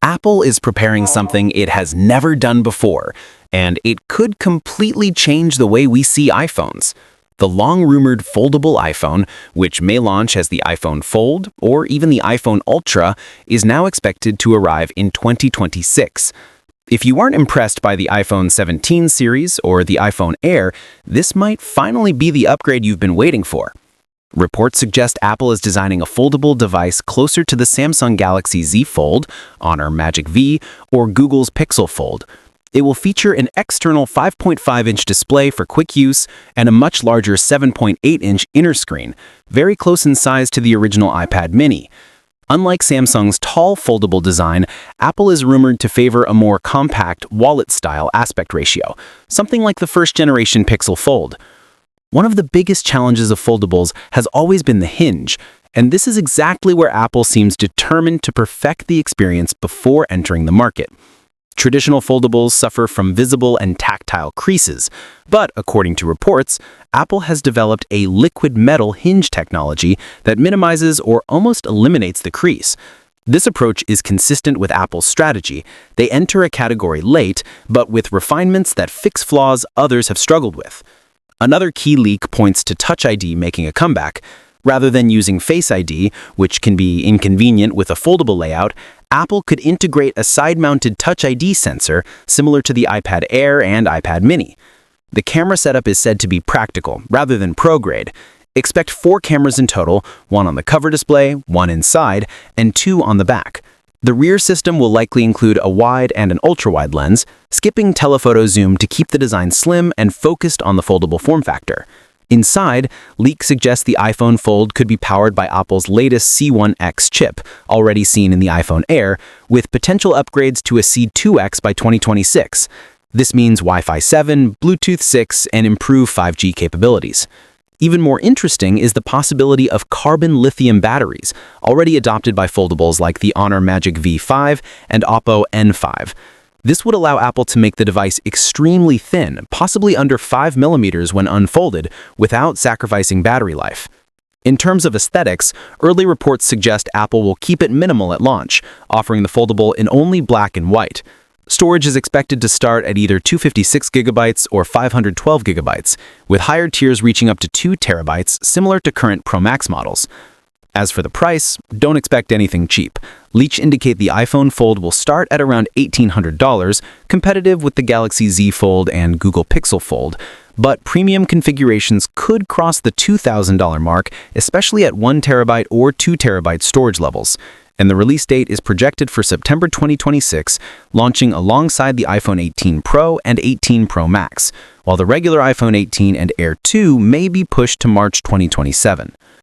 Apple is preparing something it has never done before, and it could completely change the way we see iPhones. The long-rumored foldable iPhone, which may launch as the iPhone Fold or even the iPhone Ultra, is now expected to arrive in 2026. If you aren't impressed by the iPhone 17 series or the iPhone Air, this might finally be the upgrade you've been waiting for. Reports suggest Apple is designing a foldable device closer to the Samsung Galaxy Z Fold, Honor Magic V, or Google's Pixel Fold. It will feature an external 5.5-inch display for quick use and a much larger 7.8-inch inner screen, very close in size to the original iPad mini. Unlike Samsung's tall foldable design, Apple is rumored to favor a more compact, wallet-style aspect ratio, something like the first-generation Pixel Fold. One of the biggest challenges of foldables has always been the hinge, and this is exactly where Apple seems determined to perfect the experience before entering the market. Traditional foldables suffer from visible and tactile creases, but according to reports, Apple has developed a liquid metal hinge technology that minimizes or almost eliminates the crease. This approach is consistent with Apple's strategy. They enter a category late, but with refinements that fix flaws others have struggled with. Another key leak points to Touch ID making a comeback. Rather than using Face ID, which can be inconvenient with a foldable layout, Apple could integrate a side-mounted Touch ID sensor similar to the iPad Air and iPad mini. The camera setup is said to be practical, rather than pro-grade. Expect 4 cameras in total, 1 on the cover display, 1 inside, and 2 on the back. The rear system will likely include a wide and an ultra-wide lens, skipping telephoto zoom to keep the design slim and focused on the foldable form factor. Inside, leaks suggest the iPhone Fold could be powered by Apple's latest C1X chip, already seen in the iPhone Air, with potential upgrades to a C2X by 2026. This means Wi-Fi 7, Bluetooth 6, and improved 5G capabilities. Even more interesting is the possibility of carbon lithium batteries, already adopted by foldables like the Honor Magic V5 and Oppo N5. This would allow Apple to make the device extremely thin, possibly under 5 millimeters when unfolded, without sacrificing battery life. In terms of aesthetics, early reports suggest Apple will keep it minimal at launch, offering the foldable in only black and white. Storage is expected to start at either 256 GB or 512 GB, with higher tiers reaching up to 2 TB, similar to current Pro Max models. As for the price, don't expect anything cheap. Leaks indicate the iPhone Fold will start at around $1,800, competitive with the Galaxy Z Fold and Google Pixel Fold, but premium configurations could cross the $2,000 mark, especially at 1 TB or 2 TB storage levels. And the release date is projected for September 2026, launching alongside the iPhone 18 Pro and 18 Pro Max, while the regular iPhone 18 and Air 2 may be pushed to March 2027.